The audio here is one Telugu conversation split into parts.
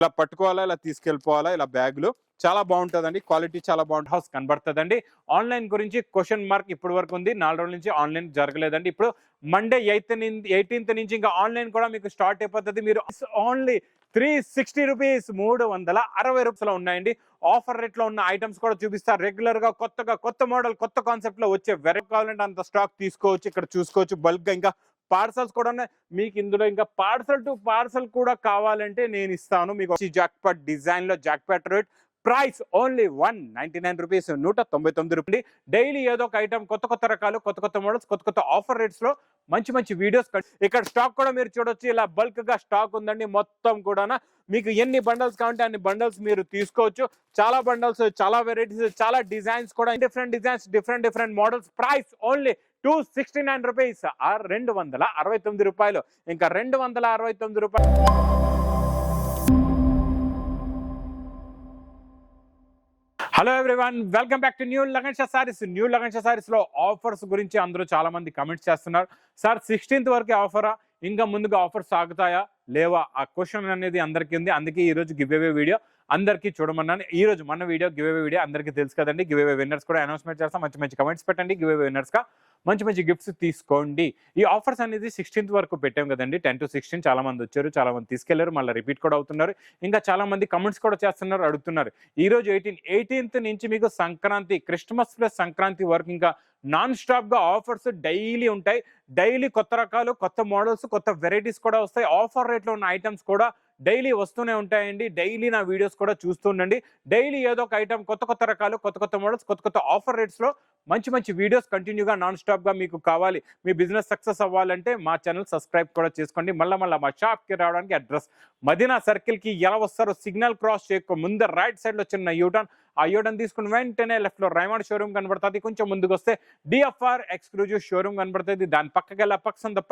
ఇలా పట్టుకోవాలా, ఇలా తీసుకెళ్ళిపోవాలా, ఇలా బ్యాగులు చాలా బాగుంటుందండి. క్వాలిటీ చాలా బాగుంటుంది. హౌస్ కనబడుతుందండి. ఆన్లైన్ గురించి క్వశ్చన్ మార్క్ ఇప్పటి వరకు ఉంది. 4 రోజుల నుంచి ఆన్లైన్ జరగలేదండి. ఇప్పుడు మండే 18th నుంచి ఇంకా ఆన్లైన్ కూడా మీకు స్టార్ట్ అయిపోతుంది. మీరు ఓన్లీ 360 రూపీస్, 360 రూపాయలు ఉన్నాయండి. ఆఫర్ రేట్లో ఉన్న ఐటమ్స్ కూడా చూపిస్తారు. రెగ్యులర్ గా కొత్త మోడల్, కొత్త కాన్సెప్ట్ లో వచ్చే వెరైటీ కావాలంటే అంత స్టాక్ తీసుకోవచ్చు. ఇక్కడ చూసుకోవచ్చు బల్క్ గా. ఇంకా పార్సల్స్ కూడా ఉన్నాయి మీకు. ఇందులో ఇంకా పార్సల్ టు పార్సల్ కూడా కావాలంటే నేను ఇస్తాను మీకు. జాక్పాట్ డిజైన్ లో jackpot rate price only 199 rupees, 199 రూపాయలు. డైలీ ఏదో ఒక ఐటమ్, కొత్త రకాలు, కొత్త మోడల్స్, కొత్త ఆఫర్ రేట్స్ లో మంచి వీడియోస్. ఇక్కడ స్టాక్ కూడా మీరు చూడొచ్చు. ఇలా బల్క్ గా స్టాక్ ఉందండి మొత్తం కూడా. మీకు ఎన్ని బండల్స్ కావాలంటే అన్ని బండల్స్ మీరు తీసుకోవచ్చు. చాలా బండల్స్, చాలా వెరైటీస్, చాలా డిజైన్స్ కూడా, different designs, different models. Price only 269 rupees, 269 రూపాయలు. ఇంకా 269 రూపాయలు. Hello everyone, welcome back to new Lagan Sha saris. New Lagan Sha saris లో ఆఫర్స్ గురించి అందరూ చాలా మంది కమెంట్స్ చేస్తున్నారు. సార్ 16th వరకే ఆఫరా, ఇంకా ముందుగా ఆఫర్స్ సాగుతాయా లేవా? ఆ క్వశ్చన్ అనేది అందరికీ ఉంది. అందుకే ఈ రోజు గివ్ అవే వీడియో అందరికీ చూడమన్నాను. ఈ రోజు మన వీడియో గివ్ అవే వీడియో అందరికీ తెలుసు కదండి. గివ్ అవే విన్నర్స్ కూడా అనౌన్స్మెంట్ చేస్తాం. మంచి కమెంట్స్ పెట్టండి. గివ్ అవే విన్నర్స్ గా మంచి గిఫ్ట్స్ తీసుకోండి. ఈ ఆఫర్స్ అనేది 16th వరకు పెట్టాం కదండి. 10 to 16 చాలా మంది వచ్చారు, చాలా మంది తీసుకెళ్లారు, మళ్ళీ రిపీట్ కూడా అవుతున్నారు. ఇంకా చాలా మంది కమెంట్స్ కూడా చేస్తున్నారు, అడుగుతున్నారు. ఈ రోజు 18th నుంచి మీకు సంక్రాంతి, క్రిస్మస్ ప్లస్ సంక్రాంతి వరకు ఇంకా నాన్ స్టాప్ గా ఆఫర్స్ డైలీ ఉంటాయి. డైలీ కొత్త రకాలు, కొత్త మోడల్స్, కొత్త వెరైటీస్ కూడా వస్తాయి. ఆఫర్ రేట్లో ఉన్న ఐటమ్స్ కూడా డైలీ వస్తూనే ఉంటాయండి. డైలీ నా వీడియోస్ కూడా చూస్తుండండి. డైలీ ఏదో ఒక ఐటమ్, కొత్త రకాలు, కొత్త మోడల్స్, కొత్త ఆఫర్ రేట్స్ లో మంచి వీడియోస్ కంటిన్యూగా నాన్ స్టాప్ గా మీకు కావాలి. మీ బిజినెస్ సక్సెస్ అవ్వాలంటే మా ఛానల్ సబ్స్క్రైబ్ కూడా చేసుకోండి. మళ్ళీ మా షాప్ కి రావడానికి అడ్రస్ మదీనా సర్కిల్ కి ఎలా వస్తారో సిగ్నల్ క్రాస్ చేయక ముందు రైట్ సైడ్ లో చిన్న యూటర్న్, ఆ యూటర్న్ తీసుకుని వెంటనే లెఫ్ట్ లో రైమాండ్ షోరూమ్ కనబడుతుంది. కొంచెం ముందుకు వస్తే డిఎఫ్ఆర్ ఎక్స్క్లూజివ్ షోరూమ్ కనబడుతుంది. దాని పక్కకి వెళ్ళి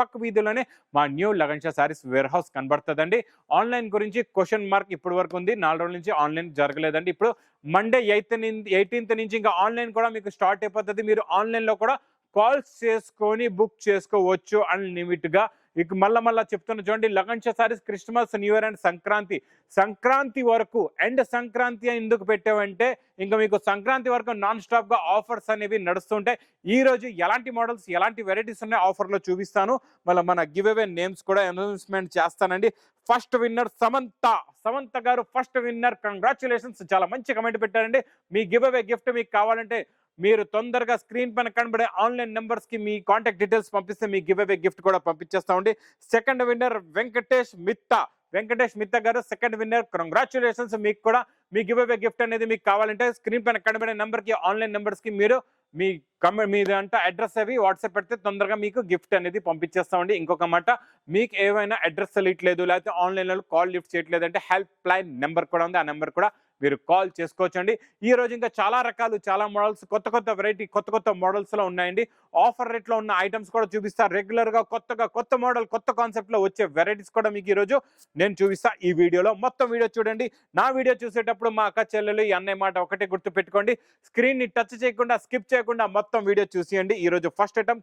పక్క వీధిలోనే మా new Lagan Sha sarees warehouse కనబడుతుందండి. ఆన్లైన్ గురించి క్వశ్చన్ మార్క్ ఇప్పటి వరకు ఉంది. 4 రోజుల నుంచి ఆన్లైన్ జరగలేదండి. ఇప్పుడు మండే 18th నుంచి ఇంకా ఆన్లైన్ కూడా మీకు స్టార్ట్ అయిపోతుంది. మీరు ఆన్లైన్ లో కూడా కాల్స్ చేసుకొని బుక్ చేసుకోవచ్చు అన్లిమిట్ గా. ఇక మళ్ళా చెప్తున్నా చూడండి, lagan Sha saris Christmas, new year and Sankranti వరకు. అండ్ సంక్రాంతి ఎందుకు పెట్టామంటే ఇంకా మీకు సంక్రాంతి వరకు నాన్ స్టాప్ గా ఆఫర్స్ అనేవి నడుస్తుంటాయి. ఈ రోజు ఎలాంటి మోడల్స్, ఎలాంటి వెరైటీస్ ఉన్నాయి ఆఫర్ లో చూపిస్తాను. మళ్ళీ మన గివ్ అవే నేమ్స్ కూడా అనౌన్స్మెంట్ చేస్తానండి. ఫస్ట్ విన్నర్ సమంత గారు ఫస్ట్ విన్నర్. కంగ్రాచులేషన్స్, చాలా మంచి కమెంట్ పెట్టారండి. మీ గివ్ అవే గిఫ్ట్ మీకు కావాలంటే మీరు తొందరగా స్క్రీన్ పైన కనబడే ఆన్లైన్ నెంబర్స్ కి మీ కాంటాక్ట్ డీటెయిల్స్ పంపిస్తే మీ గివ్ అవే గిఫ్ట్ కూడా పంపించేస్తామండి. సెకండ్ విన్నర్ వెంకటేష్ మిత్తా గారు సెకండ్ విన్నర్. కంగ్రాచులేషన్స్. మీకు కూడా మీ గివ్ అవే గిఫ్ట్ అనేది మీకు కావాలంటే స్క్రీన్ పైన కనబడే నెంబర్ కి, ఆన్లైన్ నెంబర్స్ కి మీరు మీది అంటే అడ్రస్ అవి వాట్సాప్ పెడితే తొందరగా మీకు గిఫ్ట్ అనేది పంపించేస్తామండి. ఇంకొక మాట, మీకు ఏమైనా అడ్రస్ తెలియట్లేదు, లేకపోతే ఆన్లైన్ లో కాల్ లిఫ్ట్ చేయట్లేదు అంటే హెల్ప్ లైన్ నెంబర్ కూడా ఉంది. ఆ నెంబర్ కూడా మీరు కాల్ చేసుకోవచ్చండి. ఈ రోజు ఇంకా చాలా రకాలు, చాలా మోడల్స్, కొత్త వెరైటీ, కొత్త మోడల్స్ లో ఉన్నాయండి. ఆఫర్ రేట్ లో ఉన్న ఐటమ్స్ కూడా చూపిస్తారు. రెగ్యులర్ గా కొత్త మోడల్, కొత్త కాన్సెప్ట్ లో వచ్చే వెరైటీస్ కూడా మీకు ఈ రోజు నేను చూపిస్తా. ఈ వీడియోలో మొత్తం వీడియో చూడండి. నా వీడియో చూసేటప్పుడు మా అక్క చెల్లెలు ఈ అన్నయ్య మాట ఒకటే గుర్తు పెట్టుకోండి, స్క్రీన్ ని టచ్ చేయకుండా, స్కిప్ చేయకుండా మొత్తం వీడియో చూసియండి. ఈ రోజు ఫస్ట్ ఐటమ్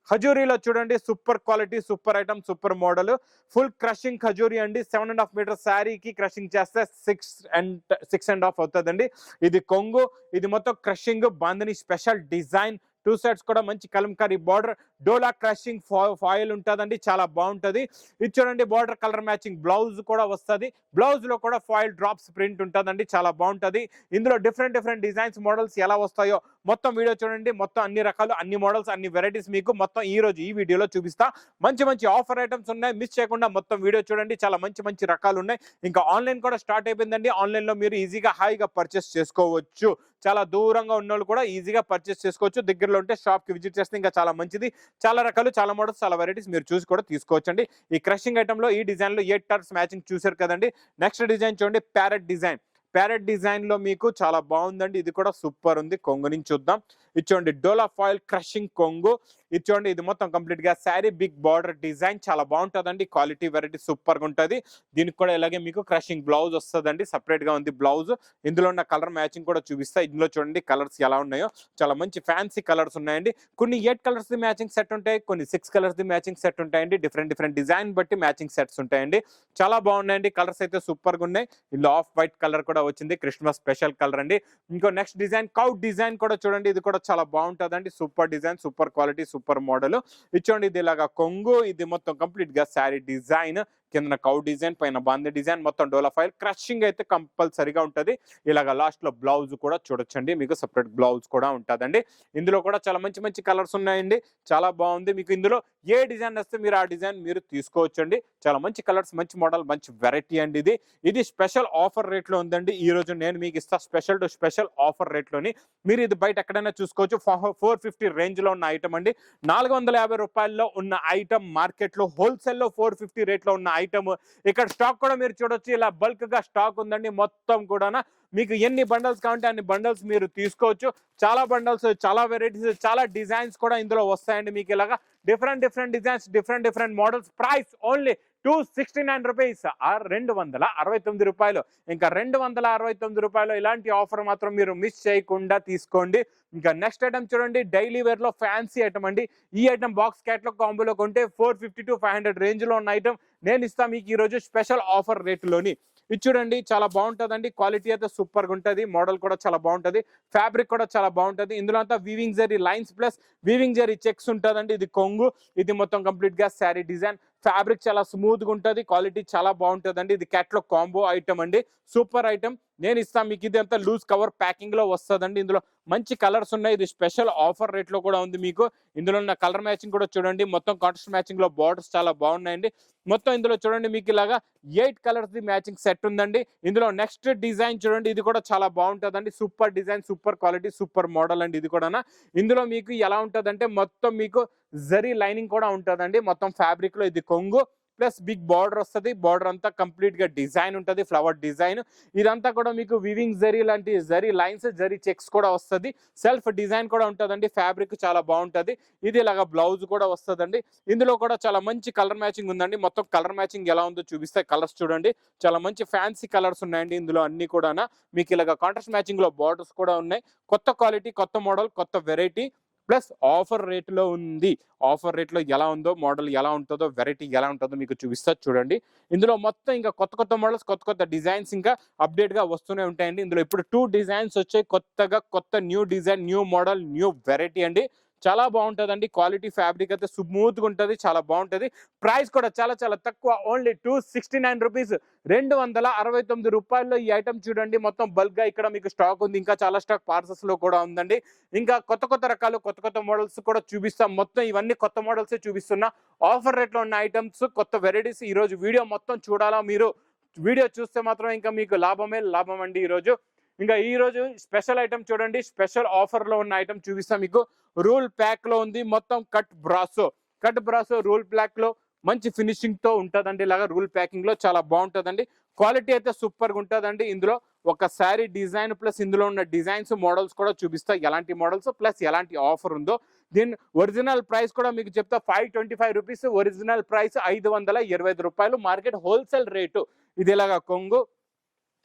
ఖజూరీలో చూడండి. Super quality, super item, super model, full crushing ఖజూరీ అండి. 7.5 మీటర్ శారీకి క్రషింగ్ చేస్తే 6.5 అవుతుందండి. ఇది కొంగు, ఇది మొత్తం crushing, bandhani special design. 2 sides కూడా మంచి కలంకారీ బార్డర్, డోలా క్రషింగ్ ఫాయిల్ ఉంటుందండి. చాలా బాగుంటది. ఇది చూడండి, బార్డర్ కలర్ మ్యాచింగ్ బ్లౌజ్ కూడా వస్తుంది. బ్లౌజ్ లో కూడా ఫాయిల్ డ్రాప్స్ ప్రింట్ ఉంటుందండి. చాలా బాగుంటది. ఇందులో డిఫరెంట్ డిజైన్స్, మోడల్స్ ఎలా వస్తాయో మొత్తం వీడియో చూడండి. మొత్తం అన్ని రకాలు, అన్ని మోడల్స్, అన్ని వెరైటీస్ మీకు మొత్తం ఈ రోజు ఈ వీడియోలో చూపిస్తా. మంచి ఆఫర్ ఐటమ్స్ ఉన్నాయి. మిస్ చేయకుండా మొత్తం వీడియో చూడండి. చాలా మంచి రకాలు ఉన్నాయి. ఇంకా ఆన్లైన్ కూడా స్టార్ట్ అయిపోయిందండి. ఆన్లైన్ లో మీరు ఈజీగా హాయిగా పర్చేస్ చేసుకోవచ్చు. చాలా దూరంగా ఉన్న వాళ్ళు కూడా ఈజీగా పర్చేస్ చేసుకోవచ్చు. దగ్గరలో ఉంటే షాప్ కి విజిట్ చేస్తే ఇంకా చాలా మంచిది. చాలా రకాలు, చాలా మోడల్స్, చాలా వెరైటీస్ మీరు చూసి కూడా తీసుకోవచ్చండి. ఈ క్రషింగ్ ఐటమ్ లో ఈ డిజైన్ లో 8 టర్స్ మ్యాచింగ్ చూసారు కదండి. నెక్స్ట్ డిజైన్ చూడండి, ప్యారెట్ డిజైన్ లో మీకు చాలా బాగుందండి. ఇది కూడా సూపర్ ఉంది. కొంగు నుంచి చూద్దాం. ఇది చూడండి, డోలా ఫాయిల్ క్రషింగ్ కొంగు, ఇది చూడండి, ఇది మొత్తం కంప్లీట్ గా శారీ బిగ్ బార్డర్ డిజైన్ చాలా బాగుంటుందండి. క్వాలిటీ వెరైటీ సూపర్ గా ఉంటుంది. దీనికి కూడా ఇలాగే మీకు క్రషింగ్ బ్లౌజ్ వస్తుందండి, సపరేట్ గా ఉంది బ్లౌజ్. ఇందులో ఉన్న కలర్ మ్యాచింగ్ కూడా చూపిస్తా. ఇందులో చూడండి కలర్స్ ఎలా ఉన్నాయో, చాలా మంచి ఫ్యాన్సీ కలర్స్ ఉన్నాయండి. కొన్ని 8 కలర్స్ ది మ్యాచింగ్ సెట్ ఉంటాయి, కొన్ని 6 కలర్స్ ది మ్యాచింగ్ సెట్ ఉంటాయండి. డిఫరెంట్ డిజైన్ బట్టి మ్యాచింగ్ సెట్స్ ఉంటాయండి. చాలా బాగున్నాయండి, కలర్స్ అయితే సూపర్ గా ఉన్నాయి. ఇందులో ఆఫ్ వైట్ కలర్ కూడా వచ్చింది, క్రిస్మస్ స్పెషల్ కలర్ అండి. ఇంకో నెక్స్ట్ డిజైన్ కౌ డిజైన్ కూడా చూడండి, ఇది కూడా చాలా బాగుంటుందండి. Super design, super quality, super model. ఇది చూడండి, ఇది ఇలాగా కొంగు, ఇది మొత్తం కంప్లీట్ గా శారీ డిజైన్, కింద కౌ డిజైన్, పైన బాంది డిజైన్, మొత్తం డోలా ఫైల్ క్రషింగ్ అయితే కంపల్సరీగా ఉంటుంది. ఇలాగ లాస్ట్ లో బ్లౌజ్ కూడా చూడొచ్చండి, మీకు సపరేట్ బ్లౌజ్ కూడా ఉంటుందండి. ఇందులో కూడా చాలా మంచి మంచి కలర్స్ ఉన్నాయండి, చాలా బాగుంది. మీకు ఇందులో ఏ డిజైన్ వస్తే మీరు ఆ డిజైన్ మీరు తీసుకోవచ్చండి. చాలా మంచి కలర్స్, మంచి మోడల్, మంచి వెరైటీ అండి. ఇది స్పెషల్ ఆఫర్ రేట్ లో ఉందండి. ఈ రోజు నేను మీకు ఇస్తా special to special offer rate లోని. మీరు ఇది బయట ఎక్కడైనా చూసుకోవచ్చు. 450 రేంజ్ లో ఉన్న ఐటమ్ అండి. 450 రూపాయల్లో ఉన్న ఐటమ్ మార్కెట్ లో హోల్సేల్ లో 450 రేట్ లో ఉన్న ఐటమ్. ఇక్కడ స్టాక్ కూడా మీరు చూడొచ్చు, ఇలా బల్క్ గా స్టాక్ ఉందండి. మొత్తం కూడా మీకు ఎన్ని బండల్స్ కావాలంటే అన్ని బండల్స్ మీరు తీసుకోవచ్చు. చాలా బండల్స్, చాలా వెరైటీస్, చాలా డిజైన్స్ కూడా ఇందులో వస్తాయండి. మీకు ఇలాగా different designs, different models. Price only 269 rupees, 269 రూపాయలు. ఇంకా 269 రూపాయలు. ఇలాంటి ఆఫర్ మాత్రం మీరు మిస్ చేయకుండా తీసుకోండి. ఇంకా నెక్స్ట్ ఐటమ్ చూడండి, డైలీ వేర్ లో ఫ్యాన్సీ ఐటమ్ అండి. ఈ ఐటమ్ బాక్స్ క్యాట్లాగ్ కాంబోలో కొంటే 450 to 500 రేంజ్ లో ఉన్న ఐటమ్ నేను ఇస్తా మీకు ఈ రోజు స్పెషల్ ఆఫర్ రేట్లోని. ఇది చూడండి, చాలా బాగుంటుందండి. క్వాలిటీ అయితే సూపర్ గా ఉంటుంది, మోడల్ కూడా చాలా బాగుంటుంది, ఫ్యాబ్రిక్ కూడా చాలా బాగుంటుంది. ఇందులో అంతా weaving zari lines plus weaving zari checks ఉంటుందండి. ఇది కొంగు, ఇది మొత్తం కంప్లీట్ గా శారీ డిజైన్. ఫ్యాబ్రిక్ చాలా స్మూత్ గా ఉంటుంది, క్వాలిటీ చాలా బాగుంటుందండి. ఇది క్యాట్లాగ్ కాంబో ఐటమ్ అండి, సూపర్ ఐటమ్ నేను ఇస్తాను మీకు. ఇది అంతా లూజ్ కవర్ ప్యాకింగ్ లో వస్తుందండి. ఇందులో మంచి కలర్స్ ఉన్నాయి, ఇది స్పెషల్ ఆఫర్ రేట్ లో కూడా ఉంది మీకు. ఇందులో ఉన్న కలర్ మ్యాచింగ్ కూడా చూడండి, మొత్తం కాంట్రాస్ట్ మ్యాచింగ్ లో బార్డర్స్ చాలా బాగున్నాయండి. మొత్తం ఇందులో చూడండి మీకు ఇలాగా 8 కలర్స్ ది మ్యాచింగ్ సెట్ ఉందండి. ఇందులో నెక్స్ట్ డిజైన్ చూడండి, ఇది కూడా చాలా బాగుంటుందండి. Super design, super quality, super model అండి. ఇది కూడా ఇందులో మీకు ఎలా ఉంటుందంటే మొత్తం మీకు జరీ లైనింగ్ కూడా ఉంటుందండి. మొత్తం ఫ్యాబ్రిక్ లో ఇది కొంగు ప్లస్ బిగ్ బార్డర్ వస్తుంది. బార్డర్ అంతా కంప్లీట్ గా డిజైన్ ఉంటుంది, ఫ్లవర్ డిజైన్. ఇదంతా కూడా మీకు వివింగ్ జరీ లాంటి జరీ లైన్స్, జరీ చెక్స్ కూడా వస్తుంది. సెల్ఫ్ డిజైన్ కూడా ఉంటుందండి. ఫ్యాబ్రిక్ చాలా బాగుంటుంది. ఇది ఇలాగా బ్లౌజ్ కూడా వస్తుందండి. ఇందులో కూడా చాలా మంచి కలర్ మ్యాచింగ్ ఉందండి. మొత్తం కలర్ మ్యాచింగ్ ఎలా ఉందో చూపిస్తే, కలర్స్ చూడండి, చాలా మంచి ఫ్యాన్సీ కలర్స్ ఉన్నాయండి. ఇందులో అన్ని కూడా మీకు ఇలాగా కాంట్రాస్ట్ మ్యాచింగ్ లో బార్డర్స్ కూడా ఉన్నాయి. కొత్త క్వాలిటీ, కొత్త మోడల్, కొత్త వెరైటీ ప్లస్ ఆఫర్ రేట్లో ఉంది. ఆఫర్ రేట్లో ఎలా ఉందో, మోడల్ ఎలా ఉంటుందో, వెరైటీ ఎలా ఉంటుందో మీకు చూపిస్తా చూడండి. ఇందులో మొత్తం ఇంకా కొత్త మోడల్స్, కొత్త డిజైన్స్ ఇంకా అప్డేట్ గా వస్తూనే ఉంటాయండి. ఇందులో ఇప్పుడు 2 డిజైన్స్ వచ్చాయి కొత్తగా, కొత్త new design, new model, new variety అండి. చాలా బాగుంటుందండి. క్వాలిటీ ఫ్యాబ్రిక్ అయితే స్మూత్ గా ఉంటుంది, చాలా బాగుంటుంది. ప్రైస్ కూడా చాలా చాలా తక్కువ, ఓన్లీ 269 రూపీస్, 269 రూపాయల్లో ఈ ఐటమ్ చూడండి. మొత్తం బల్క్ గా ఇక్కడ మీకు స్టాక్ ఉంది, ఇంకా చాలా స్టాక్ పార్సల్స్ లో కూడా ఉందండి. ఇంకా కొత్త రకాలు, కొత్త మోడల్స్ కూడా చూపిస్తాం. మొత్తం ఇవన్నీ కొత్త మోడల్స్ చూపిస్తున్నా. ఆఫర్ రేట్ లో ఉన్న ఐటమ్స్, కొత్త వెరైటీస్. ఈ రోజు వీడియో మొత్తం చూడాలా మీరు. వీడియో చూస్తే మాత్రం ఇంకా మీకు లాభం అండి ఈ రోజు. ఇంకా ఈ రోజు స్పెషల్ ఐటమ్ చూడండి, స్పెషల్ ఆఫర్ లో ఉన్న ఐటమ్ చూపిస్తా మీకు. రూల్ ప్యాక్ లో ఉంది, మొత్తం కట్ బ్రాసో రూల్ ప్యాక్ లో మంచి ఫినిషింగ్ తో ఉంటుందండి. ఇలాగా రూల్ ప్యాకింగ్ లో చాలా బాగుంటుందండి. క్వాలిటీ అయితే సూపర్ గా ఉంటుందండి. ఇందులో ఒక శారీ డిజైన్ ప్లస్ ఇందులో ఉన్న డిజైన్స్, మోడల్స్ కూడా చూపిస్తా, ఎలాంటి మోడల్స్ ప్లస్ ఎలాంటి ఆఫర్ ఉందో. దీని ఒరిజినల్ ప్రైస్ కూడా మీకు చెప్తా, 525 రూపీస్ ఒరిజినల్ ప్రైస్, 525 రూపాయలు మార్కెట్ హోల్సేల్ రేటు. ఇది ఇలాగా కొంగు,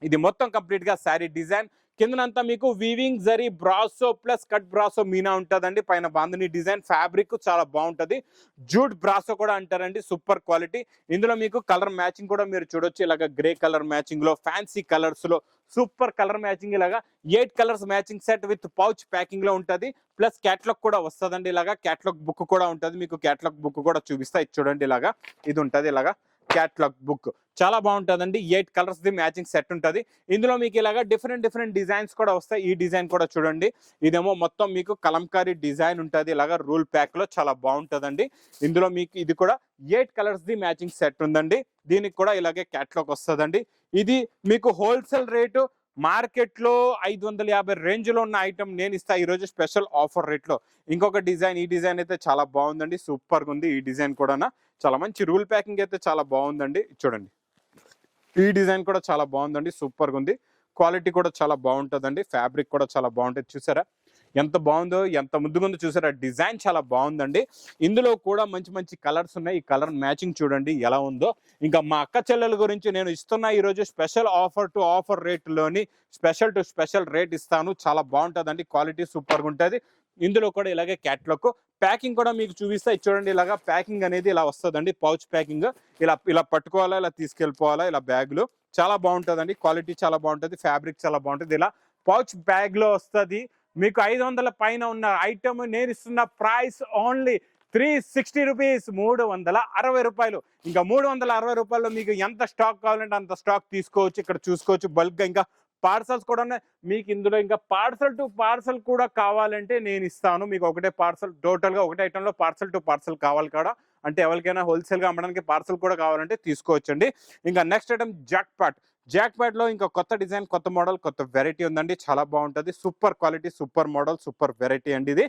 ఇది మొత్తం కంప్లీట్ గా శారీ డిజైన్. కిందనంతా మీకు weaving zari brasso plus cut brasso Meena ఉంటుందండి. పైన బాందిని డిజైన్, ఫ్యాబ్రిక్ చాలా బాగుంటుంది. జూట్ బ్రాసో కూడా అంటారండి, సూపర్ క్వాలిటీ. ఇందులో మీకు కలర్ మ్యాచింగ్ కూడా మీరు చూడొచ్చు, ఇలాగ గ్రే కలర్ మ్యాచింగ్ లో, ఫ్యాన్సీ కలర్స్ లో సూపర్ కలర్ మ్యాచింగ్. ఇలాగా 8 colours matching set with pouch packing లో ఉంటుంది. ప్లస్ క్యాటలాగ్ కూడా వస్తుందండి. ఇలాగా క్యాటలాగ్ బుక్ కూడా ఉంటుంది. మీకు క్యాటలాగ్ బుక్ కూడా చూపిస్తా, ఇది చూడండి, ఇలాగా ఇది ఉంటుంది. ఇలాగా క్యాటలాగ్ బుక్ చాలా బాగుంటుందండి. 8 కలర్స్ ది మ్యాచింగ్ సెట్ ఉంటుంది. ఇందులో మీకు ఇలాగా డిఫరెంట్ డిజైన్స్ కూడా వస్తాయి. ఈ డిజైన్ కూడా చూడండి, ఇదేమో మొత్తం మీకు కలంకారీ డిజైన్ ఉంటుంది. ఇలాగా రూల్ ప్యాక్ లో చాలా బాగుంటుందండి. ఇందులో మీకు ఇది కూడా 8 కలర్స్ ది మ్యాచింగ్ సెట్ ఉందండి. దీనికి కూడా ఇలాగే క్యాటలాగ్ వస్తుందండి. ఇది మీకు హోల్సేల్ రేటు మార్కెట్ లో 550 రేంజ్ లో ఉన్న ఐటమ్ నేను ఇస్తా ఈ రోజు స్పెషల్ ఆఫర్ రేట్ లో. ఇంకొక డిజైన్, ఈ డిజైన్ అయితే చాలా బాగుందండి, సూపర్ గా ఉంది. ఈ డిజైన్ కూడా చాలా మంచి రూల్ ప్యాకింగ్ అయితే చాలా బాగుందండి. చూడండి, ఈ డిజైన్ కూడా చాలా బాగుందండి, సూపర్ గా ఉంది. క్వాలిటీ కూడా చాలా బాగుంటుందండి. ఫ్యాబ్రిక్ కూడా చాలా బాగుంటుంది. చూసారా, ఎంత బాగుందో, ఎంత ముద్దుగుందో చూసారా, డిజైన్ చాలా బాగుందండి. ఇందులో కూడా మంచి మంచి కలర్స్ ఉన్నాయి. ఈ కలర్ మ్యాచింగ్ చూడండి ఎలా ఉందో. ఇంకా మా అక్క చెల్లెల గురించి నేను ఇస్తున్న ఈరోజు స్పెషల్ ఆఫర్ టు ఆఫర్ రేట్లోని స్పెషల్ టు స్పెషల్ రేట్ ఇస్తాను. చాలా బాగుంటుందండి, క్వాలిటీ సూపర్గా ఉంటుంది. ఇందులో కూడా ఇలాగే క్యాట్లాగ్ ప్యాకింగ్ కూడా మీకు చూపిస్తా. చూడండి, ఇలాగా ప్యాకింగ్ అనేది ఇలా వస్తుందండి, పౌచ్ ప్యాకింగ్. ఇలా ఇలా పట్టుకోవాలా, ఇలా తీసుకెళ్ళిపోవాలా, ఇలా బ్యాగ్లో. చాలా బాగుంటుందండి, క్వాలిటీ చాలా బాగుంటుంది, ఫ్యాబ్రిక్ చాలా బాగుంటుంది. ఇలా పౌచ్ బ్యాగ్లో వస్తుంది. మీకు 500 పైన ఉన్న ఐటమ్ నేను ఇస్తున్న ప్రైస్ ఓన్లీ 360 రూపీస్, 360 రూపాయలు. ఇంకా 360 రూపాయల్లో మీకు ఎంత స్టాక్ కావాలంటే అంత స్టాక్ తీసుకోవచ్చు. ఇక్కడ చూసుకోవచ్చు బల్క్గా. ఇంకా పార్సల్స్ కూడా ఉన్నాయి మీకు ఇందులో. ఇంకా పార్సల్ టు పార్సల్ కూడా కావాలంటే నేను ఇస్తాను మీకు. ఒకటే పార్సల్ టోటల్గా ఒకటే ఐటెంలో పార్సల్ టు పార్సల్ కావాలి కూడా అంటే ఎవరికైనా హోల్సేల్గా అమ్మడానికి పార్సల్ కూడా కావాలంటే తీసుకోవచ్చండి. ఇంకా నెక్స్ట్ ఐటమ్ జాక్ ప్యాడ్లో ఇంకా కొత్త డిజైన్, కొత్త మోడల్, కొత్త వెరైటీ ఉందండి. చాలా బాగుంటుంది, super quality, super model, super variety అండి. ఇది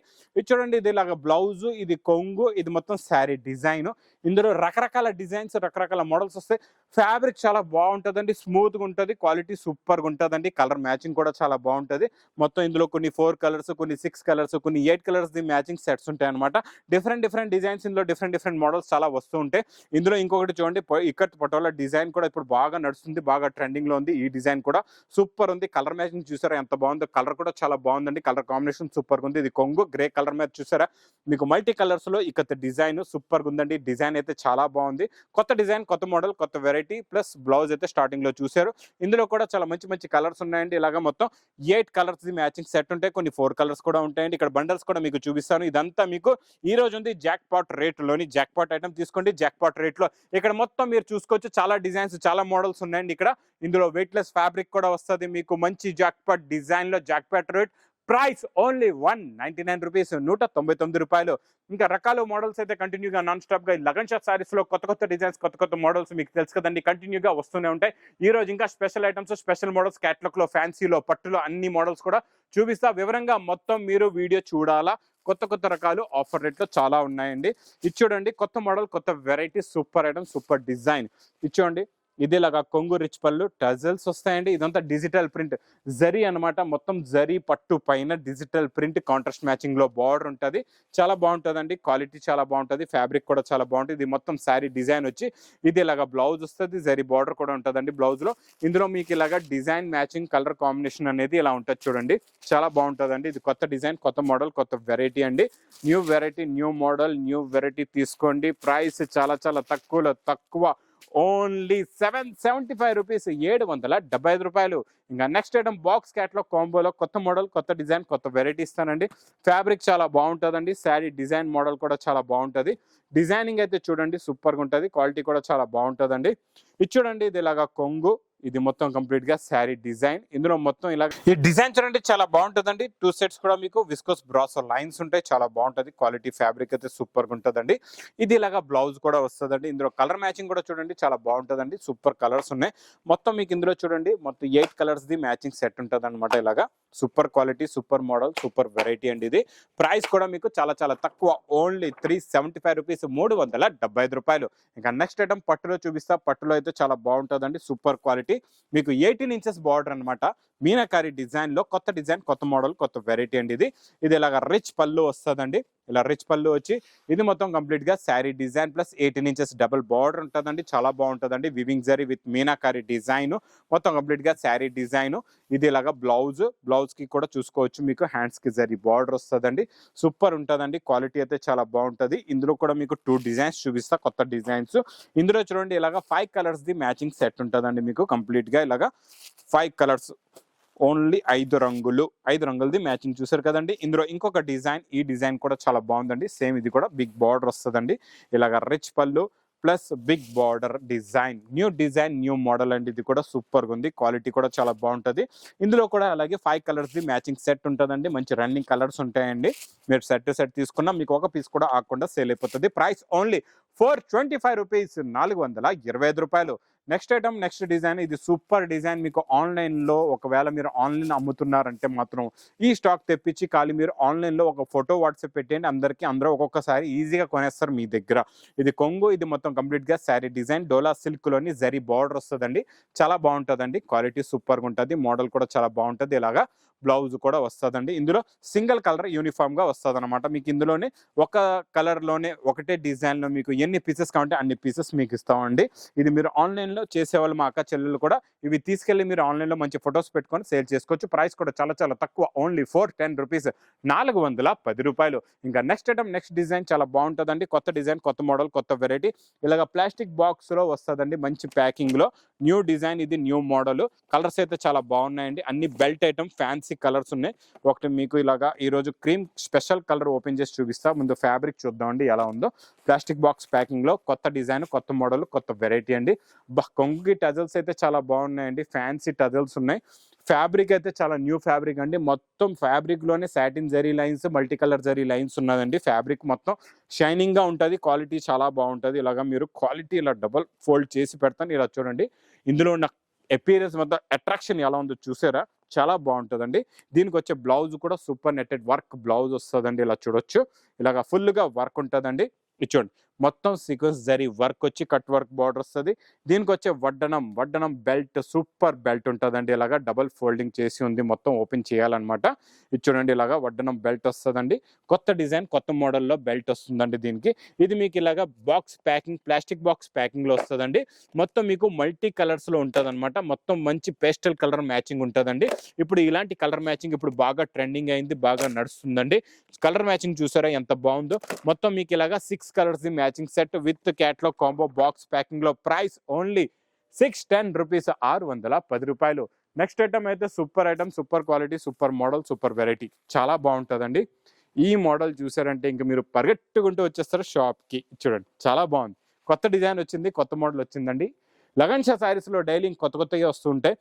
చూడండి, ఇది ఇలాగ బ్లౌజు, ఇది కొంగు, ఇది మొత్తం శారీ డిజైన్. ఇందులో రకరకాల డిజైన్స్, రకరకాల మోడల్స్ వస్తాయి. ఫ్యాబ్రిక్ చాలా బాగుంటుందండి, స్మూత్గా ఉంటుంది, క్వాలిటీ సూపర్గా ఉంటుందండి. కలర్ మ్యాచింగ్ కూడా చాలా బాగుంటుంది. మొత్తం ఇందులో కొన్ని 4 కలర్స్, కొన్ని 6 కలర్స్, కొన్ని 8 కలర్స్ ది మ్యాచింగ్ సెట్స్ ఉంటాయి అనమాట. డిఫరెంట్ డిజైన్స్, ఇందులో డిఫరెంట్ మోడల్స్ చాలా వస్తూ ఉంటాయి. ఇందులో ఇంకొకటి చూడండి, ఇక్కత్ పటోలా డిజైన్ కూడా ఇప్పుడు బాగా నడుస్తుంది, బాగా ట్రెండింగ్ లో ఉంది. ఈ డిజైన్ కూడా సూపర్ ఉంది. కలర్ మ్యాచింగ్ చూసారా ఎంత బాగుందో, కలర్ కూడా చాలా బాగుందండి. కలర్ కాంబినేషన్ సూపర్ ఉంది. ఇది కొంగు గ్రే కలర్ మీద చూసారా, మీకు మల్టీ కలర్స్ లో ఇక్కత డిజైన్ సూపర్ ఉందండి. డిజైన్ అయితే చాలా బాగుంది. కొత్త డిజైన్, కొత్త మోడల్, కొత్త వెరైటీ ప్లస్ బ్లౌజ్ అయితే స్టార్టింగ్ లో చూసారు. ఇందులో కూడా చాలా మంచి కలర్స్ ఉన్నాయండి. ఇలాగా మొత్తం 8 కలర్స్ మ్యాచింగ్ సెట్ ఉంటాయి, కొన్ని 4 కలర్స్ కూడా ఉంటాయండి. ఇక్కడ బండల్స్ కూడా మీకు చూపిస్తాను. ఇదంతా మీకు ఈ రోజు ఉంది జాక్ పాట్ రేట్ లోని. జాక్ పాట్ ఐటమ్ తీసుకోండి జాక్ పాట్ రేట్ లో. ఇక్కడ మొత్తం మీరు చూసుకోవచ్చు, చాలా డిజైన్స్, చాలా మోడల్స్ ఉన్నాయండి ఇక్కడ. ఇందులో వెయిట్లెస్ ఫ్యాబ్రిక్ కూడా వస్తుంది మీకు. మంచి జాక్ పాట్ డిజైన్ లో jackpot rate price only 199 rupees, 199 రూపాయలు. ఇంకా రకాల మోడల్స్ అయితే కంటిన్యూగా నాన్ స్టాప్ గా లగన్ షాప్ సారీస్ లో కొత్త డిజైన్స్, కొత్త మోడల్స్ మీకు తెలుసు కదండి, కంటిన్యూగా వస్తూనే ఉంటాయి. ఈ రోజు ఇంకా special items, special models catalogue లో, ఫ్యాన్సీలో, పట్టులో అన్ని మోడల్స్ కూడా చూపిస్తా. వివరంగా మొత్తం మీరు వీడియో చూడాలా. కొత్త రకాలు ఆఫర్ రేట్లో చాలా ఉన్నాయండి. ఇది చూడండి, కొత్త మోడల్, కొత్త variety, super item, super design. ఇది చూడండి, ఇదిలాగా కొంగు రిచ్ పళ్ళు, టజల్స్ వస్తాయండి. ఇదంతా డిజిటల్ ప్రింట్ జరీ అనమాట. మొత్తం జరీ పట్టు పైన డిజిటల్ ప్రింట్, కాంట్రాస్ట్ మ్యాచింగ్ లో బార్డర్ ఉంటుంది. చాలా బాగుంటుందండి, క్వాలిటీ చాలా బాగుంటుంది, ఫ్యాబ్రిక్ కూడా చాలా బాగుంటుంది. ఇది మొత్తం శారీ డిజైన్ వచ్చి ఇది ఇలాగా బ్లౌజ్ వస్తుంది, జరీ బార్డర్ కూడా ఉంటుందండి బ్లౌజ్ లో. ఇందులో మీకు ఇలాగా డిజైన్ మ్యాచింగ్ కలర్ కాంబినేషన్ అనేది ఇలా ఉంటుంది చూడండి, చాలా బాగుంటుందండి. ఇది కొత్త డిజైన్, కొత్త మోడల్, కొత్త వెరైటీ అండి. New variety, new model, new variety తీసుకోండి. ప్రైస్ చాలా తక్కువ, ఓన్లీ 775 రూపీస్, 775 రూపాయలు. ఇంకా నెక్స్ట్ ఐటమ్ బాక్స్ క్యాట్లాగ్ కాంబోలో కొత్త మోడల్, కొత్త డిజైన్, కొత్త వెరైటీ ఇస్తానండి. ఫ్యాబ్రిక్ చాలా బాగుంటుందండి, శారీ డిజైన్ మోడల్ కూడా చాలా బాగుంటుంది. డిజైనింగ్ అయితే చూడండి సూపర్గా ఉంటుంది, క్వాలిటీ కూడా చాలా బాగుంటుందండి. ఇది చూడండి, ఇది ఇలాగా కొంగు, ఇది మొత్తం కంప్లీట్ గా శారీ డిజైన్. ఇందులో మొత్తం ఇలా ఈ డిజైన్ చూడండి చాలా బాగుంటుందండి. 2 సెట్స్ కూడా మీకు విస్కోస్ బ్రాసో లైన్స్ ఉంటాయి, చాలా బాగుంటుంది. క్వాలిటీ ఫ్యాబ్రిక్ అయితే సూపర్ గా ఉంటుందండి. ఇది ఇలాగా బ్లౌజ్ కూడా వస్తుందండి. ఇందులో కలర్ మ్యాచింగ్ కూడా చూడండి చాలా బాగుంటుందండి, సూపర్ కలర్స్ ఉన్నాయి. మొత్తం మీకు ఇందులో చూడండి మొత్తం 8 కలర్స్ ది మ్యాచింగ్ సెట్ ఉంటుంది అనమాట. ఇలాగా super quality, super model, super variety అండి. ఇది ప్రైస్ కూడా మీకు చాలా తక్కువ, ఓన్లీ 375 రూపీస్, 375 రూపాయలు. ఇంకా నెక్స్ట్ ఐటమ్ పట్టులో చూపిస్తా. పట్టులో అయితే చాలా బాగుంటుందండి, సూపర్ క్వాలిటీ. మీకు 18 ఇంచెస్ బార్డర్ అనమాట. మీనాకారి డిజైన్ లో కొత్త డిజైన్, కొత్త మోడల్, కొత్త వెరైటీ అండి. ఇది ఇలాగ రిచ్ పళ్ళు వస్తుందండి. ఇలా రిచ్ పళ్ళు వచ్చి ఇది మొత్తం కంప్లీట్ గా saree design plus 18 inches double border ఉంటుందండి. చాలా బాగుంటుందండి. Weaving zari with meenakari design, మొత్తం కంప్లీట్ గా శారీ డిజైన్. ఇది ఇలాగా బ్లౌజ్ కి కూడా చూసుకోవచ్చు, మీకు హ్యాండ్స్ కి జరీ బార్డర్ వస్తుందండి. సూపర్ ఉంటుందండి, క్వాలిటీ అయితే చాలా బాగుంటుంది. ఇందులో కూడా మీకు 2 డిజైన్స్ చూపిస్తా, కొత్త డిజైన్స్. ఇందులో చూడండి ఇలాగా 5 కలర్స్ ది మ్యాచింగ్ సెట్ ఉంటుందండి మీకు. కంప్లీట్ గా ఇలాగా 5 కలర్స్, ఓన్లీ 5 రంగులది మ్యాచింగ్ చూసారు కదండి. ఇందులో ఇంకొక డిజైన్, ఈ డిజైన్ కూడా చాలా బాగుందండి. సేమ్ ఇది కూడా బిగ్ బార్డర్ వస్తుందండి. ఇలాగ రిచ్ పళ్ళు plus big border design, new model అండి. ఇది కూడా సూపర్ గా ఉంది, క్వాలిటీ కూడా చాలా బాగుంటుంది. ఇందులో కూడా అలాగే 5 కలర్స్ ది మ్యాచింగ్ సెట్ ఉంటుందండి. మంచి రన్నింగ్ కలర్స్ ఉంటాయండి. మీరు సెట్ తీసుకున్నా మీకు ఒక పీస్ కూడా ఆకుండా సేల్ అయిపోతుంది. ప్రైస్ ఓన్లీ 425 రూపీస్, 425 రూపాయలు. Next item, next design. ఇది సూపర్ డిజైన్. మీకు ఆన్లైన్ లో ఒకవేళ మీరు ఆన్లైన్ అమ్ముతున్నారంటే మాత్రం ఈ స్టాక్ తెప్పించి ఖాళీ మీరు ఆన్లైన్ లో ఒక ఫోటో వాట్సాప్ పెట్టండి, అందరూ ఒక్కొక్కసారి ఈజీగా కొనేస్తారు మీ దగ్గర. ఇది కొంగు, ఇది మొత్తం కంప్లీట్ గా శారీ డిజైన్, డోలా సిల్క్ లోని జరీ బార్డర్ వస్తుందండి. చాలా బాగుంటుందండి, క్వాలిటీ సూపర్ గా ఉంటుంది. మోడల్ కూడా చాలా బాగుంటుంది. ఇలాగా బ్లౌజ్ కూడా వస్తుందండి. ఇందులో సింగిల్ కలర్ యూనిఫామ్ గా వస్తుంది అనమాట. మీకు ఇందులోనే ఒక కలర్ లోనే ఒకటే డిజైన్ లో మీకు ఎన్ని పీసెస్ కావాలంటే అన్ని పీసెస్ మీకు ఇస్తామండి. ఇది మీరు ఆన్లైన్ లో చేసేవాళ్ళు మా అక్క చెల్లెలు కూడా ఇవి తీసుకెళ్లి మీరు ఆన్లైన్ లో మంచి ఫొటోస్ పెట్టుకొని సేల్ చేసుకోవచ్చు. ప్రైస్ కూడా చాలా చాలా తక్కువ, ఓన్లీ 410 రూపీస్, 410 రూపాయలు. ఇంకా నెక్స్ట్ ఐటమ్, నెక్స్ట్ డిజైన్ చాలా బాగుంటుందండి. కొత్త డిజైన్, కొత్త మోడల్, కొత్త వెరైటీ. ఇలాగ ప్లాస్టిక్ బాక్స్ లో వస్తుందండి, మంచి ప్యాకింగ్ లో. న్యూ డిజైన్, ఇది న్యూ మోడల్. కలర్స్ అయితే చాలా బాగున్నాయండి. అన్ని బెల్ట్ ఐటమ్, ఫ్యాన్సీ కలర్స్ ఉన్నాయి. ఒకటి మీకు ఇలాగా ఈరోజు క్రీమ్ స్పెషల్ కలర్ ఓపెన్ చేసి చూపిస్తా. ముందు ఫ్యాబ్రిక్ చూద్దామండి ఎలా ఉందో. ప్లాస్టిక్ బాక్స్ ప్యాకింగ్ లో కొత్త డిజైన్, కొత్త మోడల్, కొత్త వెరైటీ అండి. కొంగుకి టజల్స్ అయితే చాలా బాగున్నాయండి, ఫ్యాన్సీ టజల్స్ ఉన్నాయి. ఫ్యాబ్రిక్ అయితే చాలా న్యూ ఫ్యాబ్రిక్ అండి. మొత్తం ఫ్యాబ్రిక్ లోనే satin zari lines, multi colour zari lines ఉన్నదండి. ఫ్యాబ్రిక్ మొత్తం షైనింగ్ గా ఉంటది, క్వాలిటీ చాలా బాగుంటది. ఇలాగా మీరు క్వాలిటీ ఇలా డబల్ ఫోల్డ్ చేసి పెడతాను. ఇలా చూడండి, ఇందులో ఉన్న అపీరెన్స్ మొత్తం అట్రాక్షన్ ఎలా ఉందో చూసారా, చాలా బాగుంటుందండి. దీనికి వచ్చే బ్లౌజ్ కూడా సూపర్ నెట్టెడ్ వర్క్ బ్లౌజ్ వస్తుందండి. ఇలా చూడొచ్చు, ఇలాగా ఫుల్ గా వర్క్ ఉంటుందండి. ఇది చూడండి, మొత్తం సీక్వెన్స్ జరీ వర్క్ వచ్చి కట్ వర్క్ బార్డర్ వస్తుంది. దీనికి వచ్చే వడ్డనం బెల్ట్, సూపర్ బెల్ట్ ఉంటుందండి. ఇలాగా డబల్ ఫోల్డింగ్ చేసి ఉంది, మొత్తం ఓపెన్ చేయాలన్నమాట. ఇది చూడండి, ఇలాగా వడ్డనం బెల్ట్ వస్తుందండి. కొత్త డిజైన్, కొత్త మోడల్లో బెల్ట్ వస్తుందండి దీనికి. ఇది మీకు ఇలాగా box packing, plastic box packing లో వస్తుందండి. మొత్తం మీకు మల్టీ కలర్స్ లో ఉంటుంది అనమాట. మొత్తం మంచి పేస్టల్ కలర్ మ్యాచింగ్ ఉంటుందండి. ఇప్పుడు ఇలాంటి కలర్ మ్యాచింగ్ ఇప్పుడు బాగా ట్రెండింగ్ అయింది, బాగా నడుస్తుందండి. కలర్ మ్యాచింగ్ చూసారా ఎంత బాగుందో. మొత్తం మీకు ఇలాగా 6 colours the matching set with catalogue combo box packing లో. ప్రైస్ ఓన్లీ 610 రూపీస్, 610 రూపాయలు. నెక్స్ట్ ఐటమ్ అయితే super item, super quality, super model, super variety, చాలా బాగుంటుందండి. ఈ మోడల్ చూసారంటే ఇంకా మీరు పరిగెట్టుకుంటూ వచ్చేస్తారు షాప్ కి. చూడండి, చాలా బాగుంది. కొత్త డిజైన్ వచ్చింది, కొత్త మోడల్ వచ్చిందండి. లగన్ షా సారీస్ లో డైలీ కొత్త కొత్తగా వస్తుంటాయి.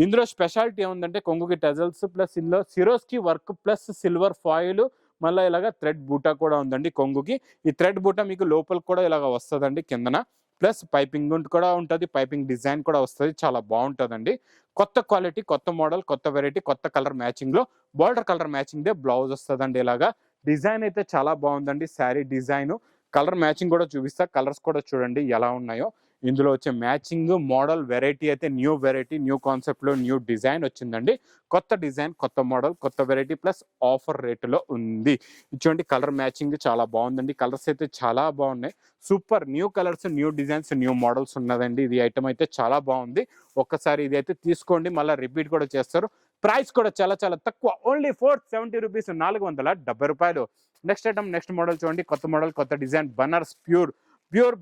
ఇందులో స్పెషాలిటీ ఏముందంటే కొంగుకి టజల్స్ ప్లస్ ఇందులో Swarovski work plus silver foil, మళ్ళీ ఇలాగ థ్రెడ్ బూటా కూడా ఉందండి కొంగుకి. ఈ థ్రెడ్ బూటా మీకు లోపల కూడా ఇలాగ వస్తుందండి కిందన. ప్లస్ పైపింగ్ కూడా ఉంటుంది, పైపింగ్ డిజైన్ కూడా వస్తుంది, చాలా బాగుంటుందండి. కొత్త క్వాలిటీ, కొత్త మోడల్, కొత్త వెరైటీ, కొత్త కలర్ మ్యాచింగ్ లో border colour matching they blouse వస్తుందండి. ఇలాగా డిజైన్ అయితే చాలా బాగుందండి. శారీ డిజైన్, కలర్ మ్యాచింగ్ కూడా చూపిస్తా. కలర్స్ కూడా చూడండి ఎలా ఉన్నాయో. ఇందులో వచ్చే మ్యాచింగ్ మోడల్ వెరైటీ అయితే న్యూ వెరైటీ, న్యూ కాన్సెప్ట్ లో న్యూ డిజైన్ వచ్చిందండి. కొత్త డిజైన్, కొత్త మోడల్, కొత్త వెరైటీ ప్లస్ ఆఫర్ రేటులో ఉంది. ఇటువంటి కలర్ మ్యాచింగ్ చాలా బాగుందండి. కలర్స్ అయితే చాలా బాగున్నాయి. Super new colours, new designs, new models ఉన్నదండి. ఇది ఐటమ్ అయితే చాలా బాగుంది. ఒక్కసారి ఇది అయితే తీసుకోండి, మళ్ళీ రిపీట్ కూడా చేస్తారు. ప్రైస్ కూడా చాలా చాలా తక్కువ, ఓన్లీ 470 రూపీస్, 470 రూపాయలు. నెక్స్ట్ ఐటమ్, నెక్స్ట్ మోడల్ చూడండి. కొత్త మోడల్, కొత్త డిజైన్, బనారస్ ప్యూర్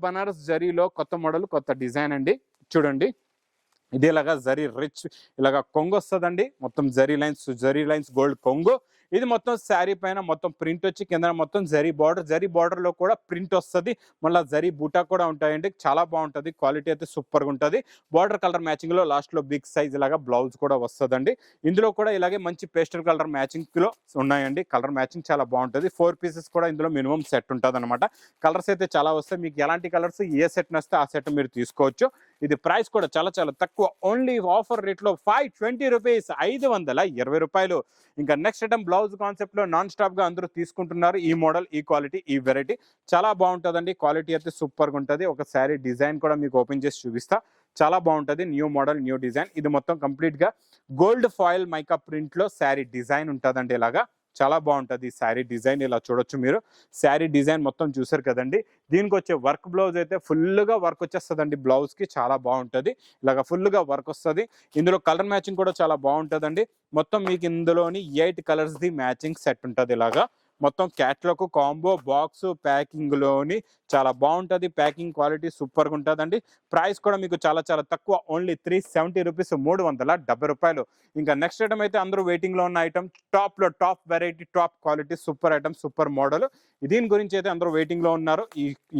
బనారస్ జరీలో కొత్త మోడల్, కొత్త డిజైన్ అండి. చూడండి, ఇది ఇలాగా జరీ రిచ్, ఇలాగా కొంగు వస్తుందండి. మొత్తం జరీ లైన్స్ గోల్డ్ కొంగు. ఇది మొత్తం శారీ పైన మొత్తం ప్రింట్ వచ్చి కింద మొత్తం జరీ బార్డర్ లో కూడా ప్రింట్ వస్తుంది. మళ్ళీ జరీ బూటా కూడా ఉంటాయండి. చాలా బాగుంటుంది, క్వాలిటీ అయితే సూపర్ గా ఉంటుంది. బార్డర్ కలర్ మ్యాచింగ్ లో లాస్ట్ లో బిగ్ సైజ్ ఇలాగా బ్లౌజ్ కూడా వస్తుందండి. ఇందులో కూడా ఇలాగే మంచి పేస్టల్ కలర్ మ్యాచింగ్ లో ఉన్నాయండి. కలర్ మ్యాచింగ్ చాలా బాగుంటుంది. 4 పీసెస్ కూడా ఇందులో మినిమం సెట్ ఉంటుంది అనమాట. కలర్స్ అయితే చాలా వస్తాయి. మీకు ఎలాంటి కలర్స్ ఏ సెట్ నస్తే ఆ సెట్ మీరు తీసుకోవచ్చు. ఇది ప్రైస్ కూడా చాలా చాలా తక్కువ, ఓన్లీ ఆఫర్ రేట్ లో 520 రూపీస్, 520 రూపాయలు. ఇంకా నెక్స్ట్ ఐటమ్ బ్లౌజ్ కాన్సెప్ట్ లో నాన్ స్టాప్ గా అందరూ తీసుకుంటున్నారు. ఈ మోడల్, ఈ క్వాలిటీ, ఈ వెరైటీ చాలా బాగుంటుందండి. క్వాలిటీ అయితే సూపర్ గా ఉంటుంది. ఒక శారీ డిజైన్ కూడా మీకు ఓపెన్ చేసి చూపిస్తా. చాలా బాగుంటుంది. New model, new design. ఇది మొత్తం కంప్లీట్ గా గోల్డ్ ఫాయిల్ మైకా ప్రింట్ లో శారీ డిజైన్ ఉంటుందండి. ఇలాగా చాలా బాగుంటుంది శారీ డిజైన్. ఇలా చూడొచ్చు మీరు. శారీ డిజైన్ మొత్తం చూసారు కదండి. దీనికి వచ్చే వర్క్ బ్లౌజ్ అయితే ఫుల్ గా వర్క్ వచ్చేస్తుందండి. బ్లౌజ్ కి చాలా బాగుంటుంది, ఇలాగ ఫుల్ గా వర్క్ వస్తుంది. ఇందులో కలర్ మ్యాచింగ్ కూడా చాలా బాగుంటుందండి. మొత్తం మీకు ఇందులోని 8 కలర్స్ ది మ్యాచింగ్ సెట్ ఉంటుంది. ఇలాగా మొత్తం క్యాట్లాగ్ కాంబో బాక్స్ ప్యాకింగ్ లోని చాలా బాగుంటుంది. ప్యాకింగ్ క్వాలిటీ సూపర్ గా ఉంటుందండి. ప్రైస్ కూడా మీకు చాలా చాలా తక్కువ, ఓన్లీ 370 రూపీస్, 370 రూపాయలు. ఇంకా నెక్స్ట్ ఐటమ్ అయితే అందరూ వెయిటింగ్ లో ఉన్న ఐటమ్, టాప్ లో top variety, top quality, super item, super model. దీని గురించి అయితే అందరూ వెయిటింగ్ లో ఉన్నారు.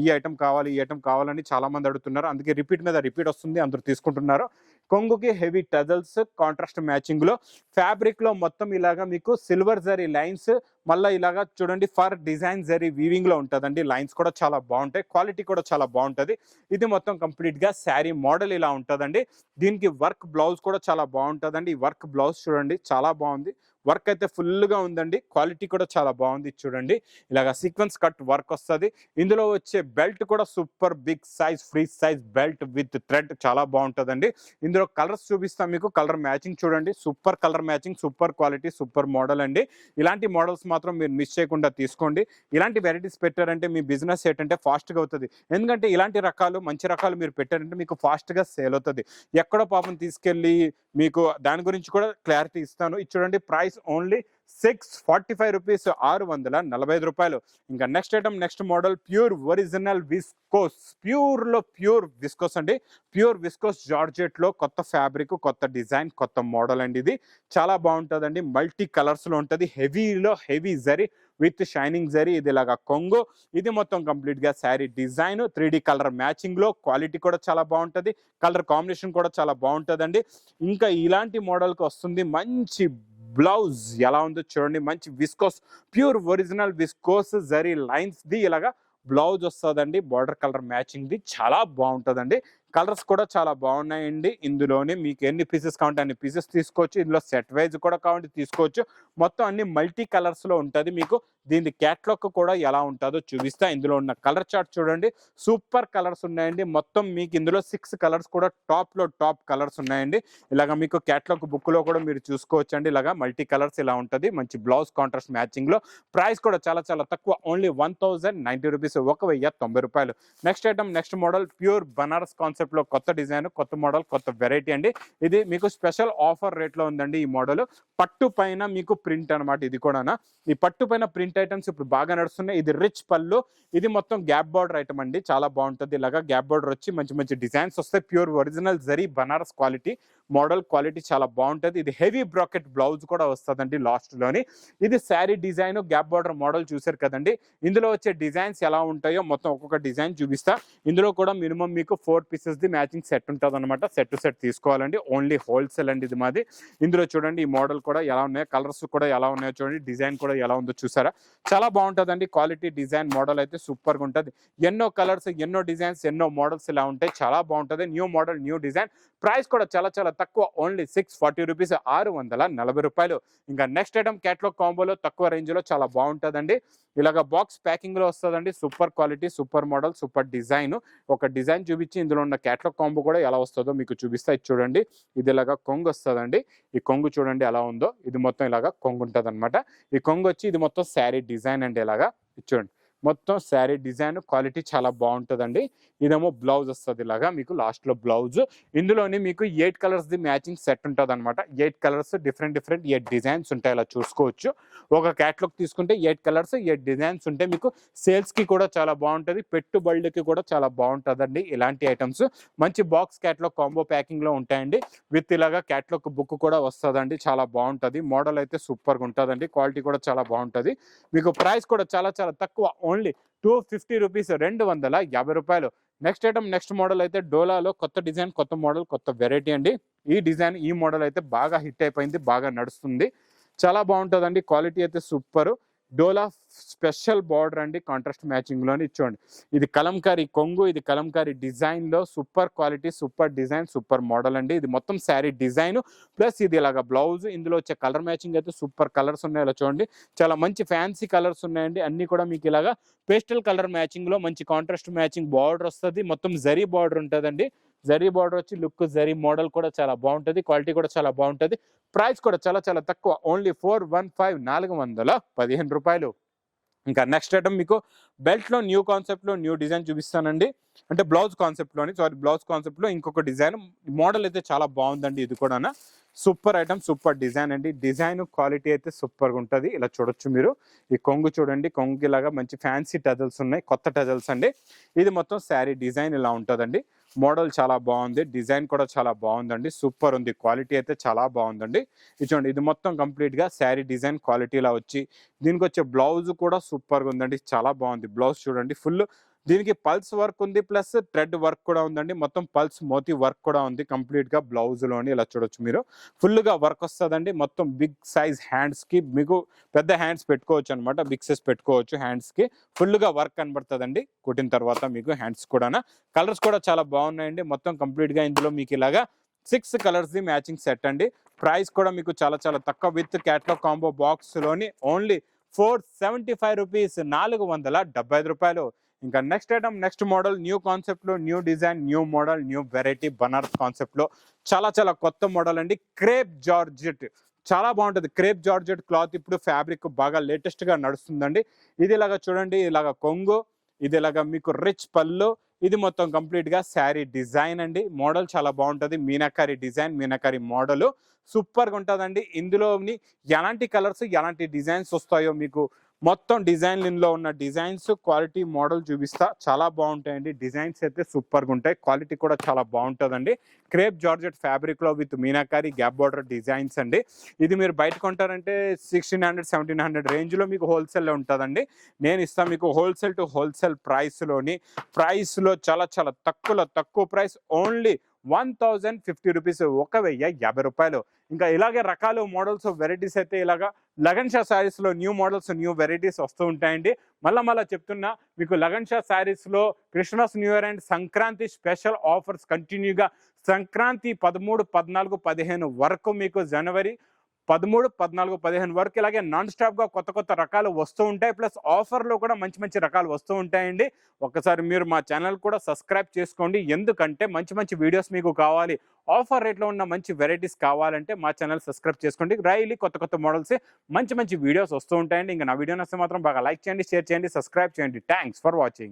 ఈ ఐటమ్ కావాలి, ఈ ఐటమ్ కావాలని చాలా మంది అడుగుతున్నారు. అందుకే రిపీట్ మీద రిపీట్ వస్తుంది, అందరూ తీసుకుంటున్నారు. కొంగుకి హెవీ టజల్స్ కాంట్రాస్ట్ మ్యాచింగ్ లో, ఫ్యాబ్రిక్ లో మొత్తం ఇలాగా మీకు సిల్వర్ జరీ లైన్స్, మళ్ళీ ఇలాగా చూడండి ఫర్ డిజైన్ జరీ వీవింగ్ లో ఉంటుందండి. లైన్స్ కూడా చాలా బాగుంటాయి, క్వాలిటీ కూడా చాలా బాగుంటుంది. ఇది మొత్తం కంప్లీట్ గా శారీ మోడల్ ఇలా ఉంటుందండి. దీనికి వర్క్ బ్లౌజ్ కూడా చాలా బాగుంటుందండి. ఈ వర్క్ బ్లౌజ్ చూడండి చాలా బాగుంది, వర్క్ అయితే ఫుల్ గా ఉందండి. క్వాలిటీ కూడా చాలా బాగుంది. చూడండి ఇలాగా సీక్వెన్స్ కట్ వర్క్ వస్తుంది. ఇందులో వచ్చే బెల్ట్ కూడా super big size free size belt with thread చాలా బాగుంటుందండి. ఇందులో కలర్స్ చూపిస్తాం మీకు. కలర్ మ్యాచింగ్ చూడండి, super colour matching, super quality, super model అండి. ఇలాంటి మోడల్స్ మాత్రం మీరు మిస్ చేయకుండా తీసుకోండి. ఇలాంటి వెరైటీస్ పెట్టారంటే మీ బిజినెస్ ఏంటంటే ఫాస్ట్గా అవుతుంది. ఎందుకంటే ఇలాంటి రకాలు మంచి రకాలు మీరు పెట్టారంటే మీకు ఫాస్ట్గా సేల్ అవుతుంది. ఎక్కడో పాపం తీసుకెళ్ళి మీకు దాని గురించి కూడా క్లారిటీ ఇస్తాను. ఇది చూడండి ప్రైస్ ఓన్లీ 645 రూపీస్, 645 రూపాయలు. ఇంకా next item, next model pure original viscose. ప్యూర్లో ప్యూర్ విస్కోస్ అండి. ప్యూర్ విస్కోస్ జార్జెట్ లో కొత్త ఫ్యాబ్రిక్, కొత్త డిజైన్, కొత్త మోడల్ అండి. ఇది చాలా బాగుంటుందండి. మల్టీ కలర్స్ లో ఉంటుంది. హెవీలో heavy zari with shining zari. ఇది ఇలాగా కొంగు. ఇది మొత్తం కంప్లీట్ గా saree design 3D colour matching లో. క్వాలిటీ కూడా చాలా బాగుంటుంది, కలర్ కాంబినేషన్ కూడా చాలా బాగుంటుందండి. ఇంకా ఇలాంటి మోడల్ కి వస్తుంది మంచి బ్లౌజ్. ఎలా ఉందో చూడండి, మంచి viscose pure original viscose zari lines the ఇలాగా బ్లౌజ్ వస్తుందండి. బార్డర్ కలర్ మ్యాచింగ్ ది చాలా బాగుంటుందండి. కలర్స్ కూడా చాలా బాగున్నాయండి. ఇందులోనే మీకు ఎన్ని పీసెస్ కావాలంటే అన్ని పీసెస్ తీసుకోవచ్చు. ఇందులో సెట్ వైజ్ కూడా కావాలంటే తీసుకోవచ్చు. మొత్తం అన్ని మల్టీ కలర్స్ లో ఉంటుంది. మీకు దీని క్యాట్లాగ్ కూడా ఎలా ఉంటుందో చూపిస్తా. ఇందులో ఉన్న కలర్ చార్ట్ చూడండి, సూపర్ కలర్స్ ఉన్నాయండి. మొత్తం మీకు ఇందులో 6 కలర్స్ కూడా టాప్ కలర్స్ ఉన్నాయండి. ఇలాగ మీకు క్యాట్లాగ్ బుక్ లో కూడా మీరు చూసుకోవచ్చు అండి. ఇలాగా మల్టీ కలర్స్ ఇలా ఉంటుంది. మంచి బ్లౌజ్ కాంట్రాస్ట్ మ్యాచింగ్ లో. ప్రైస్ కూడా చాలా చాలా తక్కువ, ఓన్లీ 1090 రూపీస్, 1090 రూపాయలు. Next item, next model pure Banaras concept లో కొత్త డిజైన్, కొత్త మోడల్, కొత్త వెరైటీ అండి. ఇది మీకు స్పెషల్ ఆఫర్ రేట్ లో ఉందండి. ఈ మోడల్ పట్టు పైన మీకు ప్రింట్ అనమాట. ఇది కూడా ఈ పట్టు పైన ప్రింట్ ఐటమ్స్ ఇప్పుడు బాగా నడుస్తున్నాయి. ఇది రిచ్ పళ్ళు, ఇది మొత్తం గ్యాప్ బార్డర్ ఐటమ్ అండి. చాలా బాగుంటుంది. ఇలాగా గ్యాప్ బార్డర్ వచ్చి మంచి మంచి డిజైన్స్ వస్తాయి. Pure original zari Banaras quality model. Quality చాలా బాగుంటుంది. ఇది హెవీ బ్రాకెట్ బ్లౌజ్ కూడా వస్తుందండి లాస్ట్ లోని. ఇది sari design gap border model చూసారు కదండి. ఇందులో వచ్చే డిజైన్స్ ఎలా ఉంటాయో మొత్తం ఒక్కొక్క డిజైన్ చూపిస్తా. ఇందులో కూడా మినిమం మీకు 4 పీసెస్ ది మ్యాచింగ్ సెట్ ఉంటుంది అనమాట. సెట్ టు సెట్ తీసుకోవాలండి. ఓన్లీ హోల్సేల్ అండి ఇది మాది. ఇందులో చూడండి ఈ మోడల్ కూడా ఎలా ఉన్నాయో, కలర్స్ కూడా ఎలా ఉన్నాయో చూడండి, డిజైన్ కూడా ఎలా ఉందో చూసారా. చాలా బాగుంటుందండి. క్వాలిటీ డిజైన్ మోడల్ అయితే సూపర్ గా ఉంటుంది. ఎన్నో కలర్స్, ఎన్నో డిజైన్స్, ఎన్నో మోడల్స్ ఇలా ఉంటాయి. చాలా బాగుంటుంది. New model, new design. Price కూడా చాలా చాలా తక్కువ, ఓన్లీ 640 రూపీస్, 640 రూపాయలు. ఇంకా నెక్స్ట్ ఐటమ్ క్యాట్లాగ్ కాంబోలో తక్కువ రేంజ్ లో చాలా బాగుంటుందండి. ఇలాగ బాక్స్ ప్యాకింగ్ లో వస్తుందండి. Super quality, super model, super design. ఒక డిజైన్ చూపించి ఇందులో ఉన్న క్యాట్లాగ్ కాంబో కూడా ఎలా వస్తుందో మీకు చూపిస్తా. ఇది చూడండి, ఇది ఇలాగా కొంగు వస్తుందండి. ఈ కొంగు చూడండి ఎలా ఉందో. ఇది మొత్తం ఇలాగా కొంగు ఉంటుంది అనమాట. ఈ కొంగు వచ్చి ఇది మొత్తం శారీ డిజైన్ అండి. ఇలాగా ఇది చూడండి, మొత్తం శారీ డిజైన్ క్వాలిటీ చాలా బాగుంటుందండి. ఇదేమో బ్లౌజ్ వస్తుంది ఇలాగా మీకు లాస్ట్ లో బ్లౌజ్. ఇందులోని మీకు 8 కలర్స్ ది మ్యాచింగ్ సెట్ ఉంటుంది అనమాట. 8 కలర్స్ డిఫరెంట్ 8 డిజైన్స్ ఉంటాయి. ఇలా చూసుకోవచ్చు. ఒక క్యాట్లాగ్ తీసుకుంటే 8 కలర్స్ 8 డిజైన్స్ ఉంటాయి. మీకు సేల్స్ కి కూడా చాలా బాగుంటుంది, పెట్టుబడులకి కూడా చాలా బాగుంటుందండి. ఇలాంటి ఐటమ్స్ మంచి బాక్స్ క్యాట్లాగ్ కాంబో ప్యాకింగ్ లో ఉంటాయండి. విత్ ఇలాగా క్యాట్లాగ్ బుక్ కూడా వస్తుందండి. చాలా బాగుంటుంది. మోడల్ అయితే సూపర్ గా ఉంటుందండి. క్వాలిటీ కూడా చాలా బాగుంటుంది. మీకు ప్రైస్ కూడా చాలా చాలా తక్కువ, ఓన్లీ 250 రూపీస్, 250 రూపాయలు. నెక్స్ట్ ఐటమ్, నెక్స్ట్ మోడల్ అయితే డోలాలో కొత్త డిజైన్, కొత్త మోడల్, కొత్త వెరైటీ అండి. ఈ డిజైన్, ఈ మోడల్ అయితే బాగా హిట్ అయిపోయింది, బాగా నడుస్తుంది. చాలా బాగుంటుందండి. క్వాలిటీ అయితే సూపర్. డోలా స్పెషల్ బార్డర్ అండి, కాంట్రాస్ట్ మ్యాచింగ్ లోని. చూడండి, ఇది కలంకారీ కొంగు, ఇది కలంకారీ డిజైన్ లో super quality, super design, super model అండి. ఇది మొత్తం శారీ డిజైన్ ప్లస్ ఇది ఇలాగా బ్లౌజ్. ఇందులో వచ్చే కలర్ మ్యాచింగ్ అయితే సూపర్ కలర్స్ ఉన్నాయి. ఇలా చూడండి, చాలా మంచి ఫ్యాన్సీ కలర్స్ ఉన్నాయండి. అన్ని కూడా మీకు ఇలాగా పేస్టల్ కలర్ మ్యాచింగ్ లో మంచి కాంట్రాస్ట్ మ్యాచింగ్ బార్డర్ వస్తుంది. మొత్తం జరీ బార్డర్ ఉంటుందండి. జరీ బార్డర్ వచ్చి లుక్ జరీ మోడల్ కూడా చాలా బాగుంటుంది. క్వాలిటీ కూడా చాలా బాగుంటుంది. ప్రైస్ కూడా చాలా చాలా తక్కువ, ఓన్లీ 415 రూపాయలు. ఇంకా నెక్స్ట్ ఐటమ్ మీకు బెల్ట్ లో న్యూ కాన్సెప్ట్ లో న్యూ డిజైన్ చూపిస్తానండి. అంటే బ్లౌజ్ కాన్సెప్ట్ లోని, సారీ బ్లౌజ్ కాన్సెప్ట్ లో ఇంకొక డిజైన్ మోడల్ అయితే చాలా బాగుందండి. ఇది కూడా సూపర్ ఐటమ్, సూపర్ డిజైన్ అండి. డిజైన్ క్వాలిటీ అయితే సూపర్ గా ఉంటుంది. ఇలా చూడొచ్చు మీరు. ఈ కొంగు చూడండి, కొంగు ఇలాగా మంచి ఫ్యాన్సీ టజల్స్ ఉన్నాయి, కొత్త టజల్స్ అండి. ఇది మొత్తం శారీ డిజైన్ ఇలా ఉంటుందండి. మోడల్ చాలా బాగుంది, డిజైన్ కూడా చాలా బాగుందండి. సూపర్ ఉంది. క్వాలిటీ అయితే చాలా బాగుందండి. ఇది చూడండి, ఇది మొత్తం కంప్లీట్ గా శారీ డిజైన్ క్వాలిటీ ఇలా వచ్చి దీనికి వచ్చే బ్లౌజ్ కూడా సూపర్ గా ఉందండి. చాలా బాగుంది. బ్లౌజ్ చూడండి, ఫుల్ దీనికి పల్స్ వర్క్ ఉంది, ప్లస్ థ్రెడ్ వర్క్ కూడా ఉందండి. మొత్తం పల్స్ మోతీ వర్క్ కూడా ఉంది కంప్లీట్ గా బ్లౌజ్ లోని. ఇలా చూడొచ్చు మీరు, ఫుల్ గా వర్క్ వస్తుందండి. మొత్తం బిగ్ సైజ్ హ్యాండ్స్ కి, మీకు పెద్ద హ్యాండ్స్ పెట్టుకోవచ్చు అనమాట, బిగ్ సైజ్ పెట్టుకోవచ్చు హ్యాండ్స్ కి. ఫుల్ గా వర్క్ కనబడుతుందండి కుట్టిన తర్వాత మీకు హ్యాండ్స్ కూడా. కలర్స్ కూడా చాలా బాగున్నాయండి. మొత్తం కంప్లీట్ గా ఇందులో మీకు ఇలాగా 6 కలర్స్ ది మ్యాచింగ్ సెట్ అండి. ప్రైస్ కూడా మీకు చాలా చాలా తక్కువ, విత్ క్యాట్లాగ్ కాంబో బాక్స్ లోని ఓన్లీ 475 రూపీస్, 475 రూపాయలు. ఇంకా next item, next model, new concept లో, new design, new model, new variety, Banaras concept లో చాలా చాలా కొత్త మోడల్ అండి. క్రేప్ జార్జెట్ చాలా బాగుంటుంది. క్రేప్ జార్జెట్ క్లాత్ ఇప్పుడు ఫ్యాబ్రిక్ బాగా లేటెస్ట్ గా నడుస్తుందండి. ఇది ఇలాగా చూడండి, ఇలాగా కొంగు, ఇది ఇలాగా మీకు రిచ్ పళ్ళు, ఇది మొత్తం కంప్లీట్ గా శారీ డిజైన్ అండి. మోడల్ చాలా బాగుంటుంది, meenakari design, meenakari model super గా ఉంటుందండి. ఇందులోని ఎలాంటి కలర్స్, ఎలాంటి డిజైన్స్ వస్తాయో మీకు మొత్తం డిజైన్లో ఉన్న డిజైన్స్, క్వాలిటీ, మోడల్ చూపిస్తా. చాలా బాగుంటాయండి. డిజైన్స్ అయితే సూపర్గా ఉంటాయి, క్వాలిటీ కూడా చాలా బాగుంటుందండి. క్రేప్ జార్జెట్ ఫ్యాబ్రిక్లో with meenakari gap border designs అండి. ఇది మీరు బయట కొంటారంటే 1600, 1700 రేంజ్లో మీకు హోల్సేల్లో ఉంటుందండి. నేను ఇస్తాను మీకు హోల్సేల్ టు హోల్సేల్ ప్రైస్లో చాలా చాలా తక్కువ ప్రైస్, ఓన్లీ 1050 రూపీస్, 1050 రూపాయలు. ఇంకా ఇలాగే రకాలు, మోడల్స్, వెరైటీస్ అయితే ఇలాగా లగన్ షా శారీస్లో న్యూ మోడల్స్, న్యూ వెరైటీస్ వస్తూ ఉంటాయండి. మళ్ళా చెప్తున్నా మీకు, లగన్ షా శారీస్లో Christmas, new year and Sankranti special offers కంటిన్యూగా సంక్రాంతి 13, 14, 15 వరకు, మీకు జనవరి 13, 14, 15 వరకు ఇలాగే నాన్ స్టాప్గా కొత్త రకాలు వస్తూ ఉంటాయి. ప్లస్ ఆఫర్లో కూడా మంచి రకాలు వస్తూ ఉంటాయండి. ఒక్కసారి మీరు మా ఛానల్ కూడా సబ్స్క్రైబ్ చేసుకోండి, ఎందుకంటే మంచి వీడియోస్ మీకు కావాలి, ఆఫర్ రేట్లో ఉన్న మంచి వెరైటీస్ కావాలంటే మా ఛానల్ సబ్స్క్రైబ్ చేసుకోండి. రైలీ కొత్త మోడల్స్, మంచి వీడియోస్ వస్తూ ఉంటాయండి. ఇంకా నా వీడియో నచ్చితే మాత్రం బాగా లైక్ చేయండి, షేర్ చేయండి, సబ్స్క్రైబ్ చేయండి. Thanks for watching.